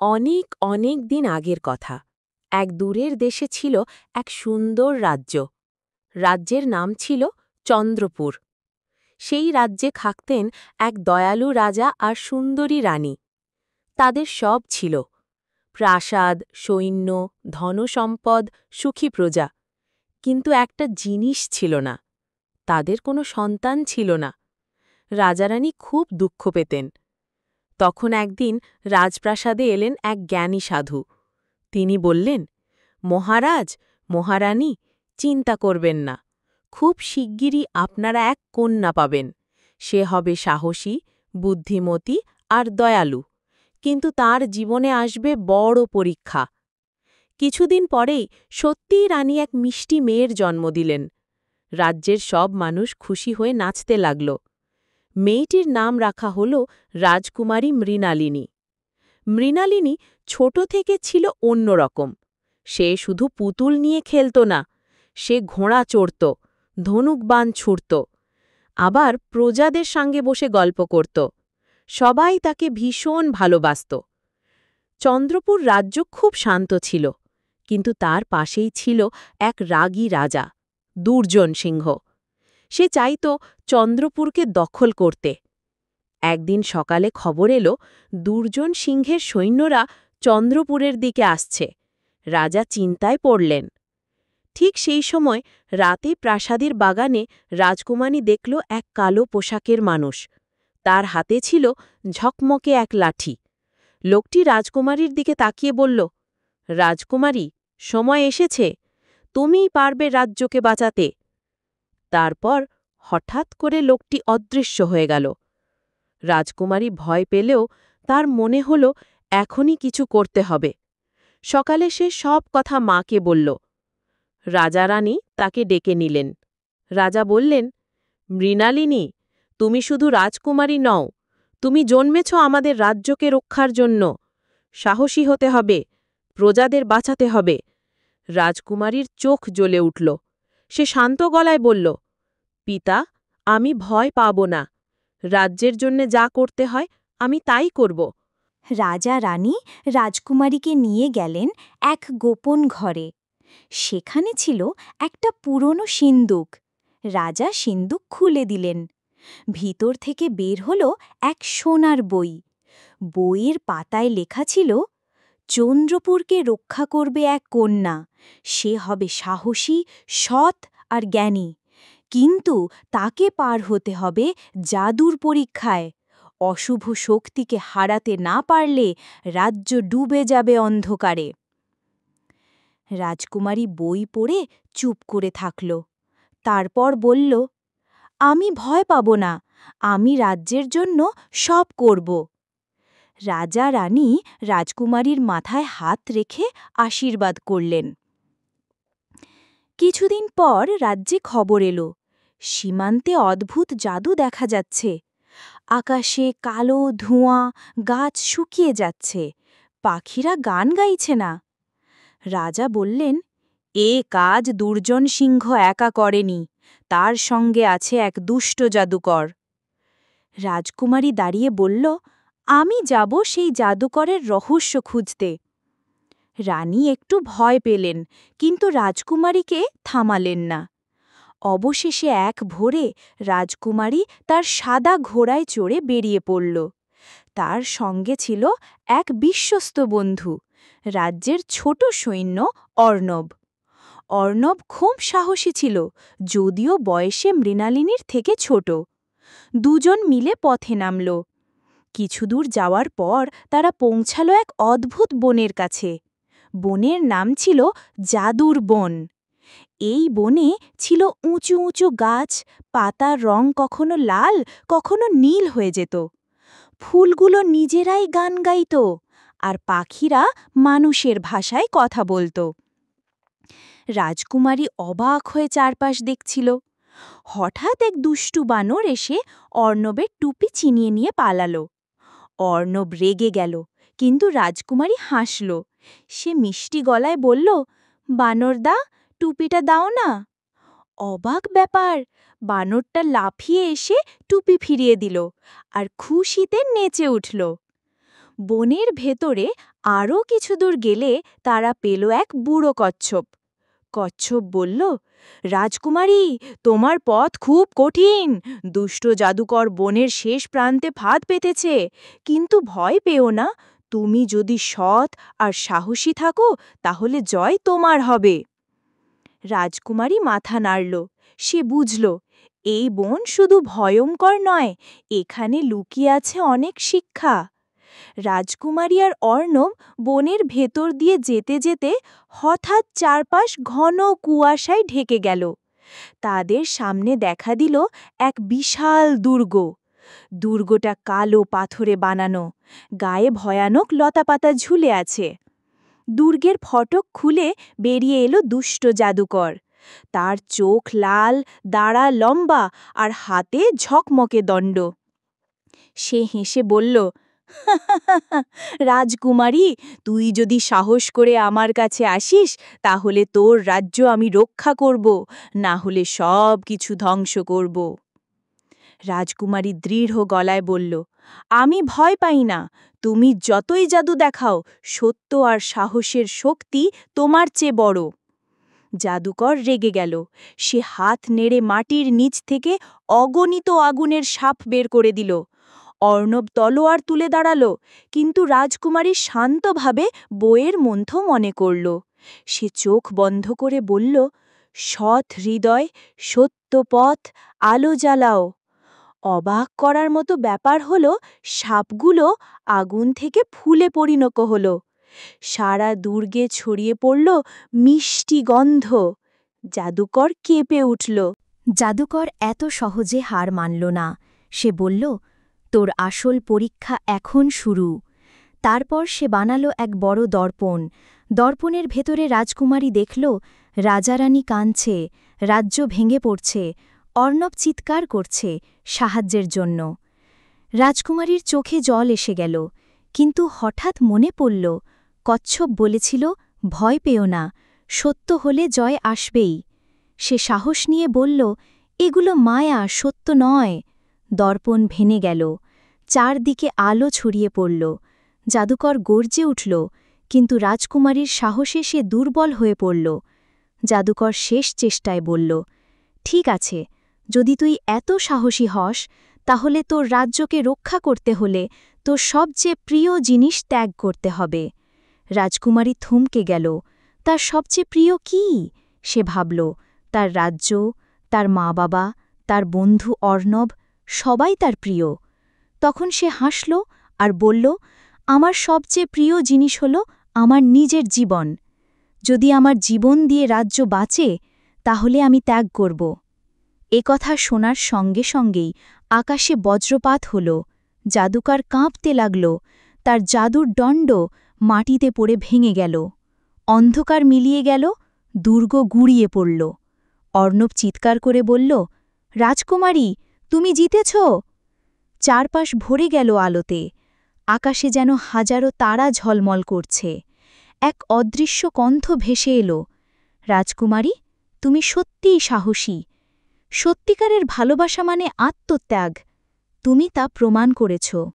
অনেক অনেক দিন আগের কথা। এক দূরের দেশে ছিল এক সুন্দর রাজ্য। রাজ্যের নাম ছিল চন্দ্রপুর। সেই রাজ্যে থাকতেন এক দয়ালু রাজা আর সুন্দরী রানী। তাদের সব ছিল প্রাসাদ, সৈন্য, ধনসম্পদ, সুখী প্রজা। কিন্তু একটা জিনিস ছিল না, তাদের কোনো সন্তান ছিল না। রাজারানী খুব দুঃখ পেতেন। তখন একদিন রাজপ্রাসাদে এলেন এক জ্ঞানী সাধু। তিনি বললেন, মহারাজ, মহারানী, চিন্তা করবেন না, খুব শিগগিরই আপনারা এক কন্যা পাবেন। সে হবে সাহসী, বুদ্ধিমতী আর দয়ালু, কিন্তু তার জীবনে আসবে বড় পরীক্ষা। কিছুদিন পরেই সত্যিই রানী এক মিষ্টি মেয়ের জন্ম দিলেন। রাজ্যের সব মানুষ খুশি হয়ে নাচতে লাগল। মেয়েটির নাম রাখা হল রাজকুমারী মৃণালিনী। মৃণালিনী ছোট থেকে ছিল অন্যরকম। সে শুধু পুতুল নিয়ে খেলত না, সে ঘোড়া চড়ত, ধনুকবাণ ছুঁড়ত, আবার প্রজাদের সঙ্গে বসে গল্প করত। সবাই তাকে ভীষণ ভালোবাসত। চন্দ্রপুর রাজ্য খুব শান্ত ছিল, কিন্তু তার পাশেই ছিল এক রাগী রাজা, দুর্জন সিংহ। সে চাইত চন্দ্রপুরকে দখল করতে। একদিন সকালে খবর এলো, দুর্জন সিংহের সৈন্যরা চন্দ্রপুরের দিকে আসছে। রাজা চিন্তায় পড়লেন। ঠিক সেই সময় রাতে প্রাসাদের বাগানে রাজকুমারী দেখল এক কালো পোশাকের মানুষ। তার হাতে ছিল ঝকমকে এক লাঠি। লোকটি রাজকুমারীর দিকে তাকিয়ে বলল, রাজকুমারী, সময় এসেছে, তুমিই পারবে রাজ্যকে বাঁচাতে। তারপর হঠাৎ করে লোকটি অদৃশ্য হয়ে গেল। রাজকুমারী ভয় পেলেও তার মনে হল এখনই কিছু করতে হবে। সকালে সে সব কথা মাকে বলল। রাজা রানী তাকে ডেকে নিলেন। রাজা বললেন, মৃণালিনী, তুমি শুধু রাজকুমারী নও, তুমি জন্মেছ আমাদের রাজ্যকে রক্ষার জন্য। সাহসী হতে হবে, প্রজাদের বাঁচাতে হবে। রাজকুমারীর চোখ জ্বলে উঠল। সে শান্ত গলায় বলল, পিতা, আমি ভয় পাব না। রাজ্যের জন্য যা করতে হয় আমি তাই করব। রাজা রানী রাজকুমারীকে নিয়ে গেলেন এক গোপন ঘরে। সেখানে ছিল একটা পুরনো সিন্দুক। রাজা সিন্দুক খুলে দিলেন। ভিতর থেকে বের হল এক সোনার বই। বইয়ের পাতায় লেখা ছিল, চন্দ্রপুরকে রক্ষা করবে এক কন্যা। সে হবে সাহসী, সৎ আর জ্ঞানী, কিন্তু তাকে পার হতে হবে জাদুর পরীক্ষায়। অশুভ শক্তিকে হারাতে না পারলে রাজ্য ডুবে যাবে অন্ধকারে। রাজকুমারী বই পড়ে চুপ করে থাকল। তারপর বলল, আমি ভয় পাব না, আমি রাজ্যের জন্য সব করব। রাজা রানী রাজকুমারীর মাথায় হাত রেখে আশীর্বাদ করলেন। কিছুদিন পর রাজ্যে খবর এলো, সীমান্তে অদ্ভুত জাদু দেখা যাচ্ছে। আকাশে কালো ধোঁয়া, গাছ শুকিয়ে যাচ্ছে, পাখিরা গান গাইছে না। রাজা বললেন, এ কাজ দুর্জন সিংহ একা করেনি, তার সঙ্গে আছে এক দুষ্ট জাদুকর। রাজকুমারী দাঁড়িয়ে বলল, আমি যাব সেই জাদুকরের রহস্য খুঁজতে। রানী একটু ভয় পেলেন, কিন্তু রাজকুমারীকে থামালেন না। অবশেষে এক ভোরে রাজকুমারী তার সাদা ঘোড়ায় চড়ে বেরিয়ে পড়ল। তার সঙ্গে ছিল এক বিশ্বস্ত বন্ধু, রাজ্যের ছোট সৈন্য অর্ণব। অর্ণব খুব সাহসী ছিল, যদিও বয়সে মৃণালিনীর থেকে ছোট। দুজন মিলে পথে নামল। কিছুদূর যাওয়ার পর তারা পৌঁছালো এক অদ্ভুত বনের কাছে। বনের নাম ছিল জাদুর বন। এই বনে ছিল উঁচু উঁচু গাছ, পাতার রং কখনো লাল, কখনো নীল হয়ে যেত। ফুলগুলো নিজেরাই গান গাইত, আর পাখিরা মানুষের ভাষায় কথা বলত। রাজকুমারী অবাক হয়ে চারপাশ দেখছিল। হঠাৎ এক দুষ্টু বানর এসে অর্ণবের টুপি ছিনিয়ে নিয়ে পালালো। অর্ণব রেগে গেল, কিন্তু রাজকুমারী হাসল। সে মিষ্টি গলায় বলল, বানরদা, টুপিটা দাও না। অবাক ব্যাপার, বানরটা লাফিয়ে এসে টুপি ফিরিয়ে দিল আর খুশিতে নেচে উঠল। বনের ভেতরে আরও কিছু দূর গেলে তারা পেল এক বুড়ো কচ্ছপ। কচ্ছপ বলল, রাজকুমারী, তোমার পথ খুব কঠিন। দুষ্ট জাদুকর বনের শেষ প্রান্তে ফাঁদ পেতেছে, কিন্তু ভয় পেও না। তুমি যদি সৎ আর সাহসী থাকো তাহলে জয় তোমার হবে। রাজকুমারী মাথা নাড়ল। সে বুঝল, এই বন শুধু ভয়ঙ্কর নয়, এখানে লুকিয়ে আছে অনেক শিক্ষা। রাজকুমারী আর অর্ণব বনের ভেতর দিয়ে যেতে যেতে হঠাৎ চারপাশ ঘন কুয়াশায় ঢেকে গেল। তাদের সামনে দেখা দিল এক বিশাল দুর্গ। দুর্গটা কালো পাথরে বানানো, গায়ে ভয়ানক লতাপাতা ঝুলে আছে। দুর্গের ফটক খুলে বেরিয়ে এলো দুষ্ট জাদুকর। তার চোখ লাল, দাড়া লম্বা আর হাতে ঝকমকে দণ্ড। সে হেসে বলল, রাজকুমারী, তুই যদি সাহস করে আমার কাছে আসিস তাহলে তোর রাজ্য আমি রক্ষা করব, না হলে সব কিছু ধ্বংস করব। রাজকুমারী দৃঢ় গলায় বলল, আমি ভয় পাই না। তুমি যতই জাদু দেখাও, সত্য আর সাহসের শক্তি তোমার চেয়ে বড়। জাদুকর রেগে গেল। সে হাত নেড়ে মাটির নিচ থেকে অগণিত আগুনের সাপ বের করে দিল। অর্ণব তলোয়ার তুলে দাঁড়াল, কিন্তু রাজকুমারী শান্তভাবে বইয়ের মন্থ মনে করল। সে চোখ বন্ধ করে বলল, সৎ হৃদয়, সত্য পথ, আলো জ্বালাও। অবাক করার মতো ব্যাপার হল, সাপগুলো আগুন থেকে ফুলে পরিণত হল। সারা দুর্গে ছড়িয়ে পড়ল মিষ্টি গন্ধ। জাদুকর কেঁপে উঠল। জাদুকর এত সহজে হার মানল না। সে বলল, তোর আসল পরীক্ষা এখন শুরু। তারপর সে বানালো এক বড় দর্পণ। দর্পণের ভেতরে রাজকুমারী দেখল, রাজারানী কাঁদছে, রাজ্য ভেঙে পড়ছে, অর্ণব চিৎকার করছে সাহায্যের জন্য। রাজকুমারীর চোখে জল এসে গেল, কিন্তু হঠাৎ মনে পড়ল, কচ্ছপ বলেছিল, ভয় পেও না, সত্য হলে জয় আসবেই। সে সাহস নিয়ে বলল, এগুলো মায়া, সত্য নয়। দর্পণ ভেঙে গেল, চারদিকে আলো ছড়িয়ে পড়ল। জাদুকর গর্জে উঠল, কিন্তু রাজকুমারীর সাহসে সে দুর্বল হয়ে পড়ল। জাদুকর শেষ চেষ্টায় বলল, ঠিক আছে, যদি তুই এত সাহসী হস, তাহলে তোর রাজ্যকে রক্ষা করতে হলে তোর সবচেয়ে প্রিয় জিনিস ত্যাগ করতে হবে। রাজকুমারী থমকে গেল। তার সবচেয়ে প্রিয় কী? সে ভাবল, তার রাজ্য, তার মা-বাবা, তার বন্ধু অর্ণব, সবাই তার প্রিয়। তখন সে হাসল আর বলল, আমার সবচেয়ে প্রিয় জিনিস হল আমার নিজের জীবন। যদি আমার জীবন দিয়ে রাজ্য বাঁচে, তাহলে আমি ত্যাগ করব। কথা শোনার সঙ্গে সঙ্গেই আকাশে বজ্রপাত হল। জাদুকর কাঁপতে লাগল। তার জাদুর দণ্ড মাটিতে পড়ে ভেঙে গেল। অন্ধকার মিলিয়ে গেল, দুর্গ গুঁড়িয়ে পড়ল। অর্ণব চিৎকার করে বলল, রাজকুমারী, তুমি জিতেছ। চারপাশ ভরে গেল আলোতে। আকাশে যেন হাজারো তারা ঝলমল করছে। এক অদৃশ্য কণ্ঠ ভেসে এলো, রাজকুমারী, তুমি সত্যিই সাহসী। সত্যিকারের ভালোবাসা মানে আত্মত্যাগ। তুমি তা প্রমাণ করেছ।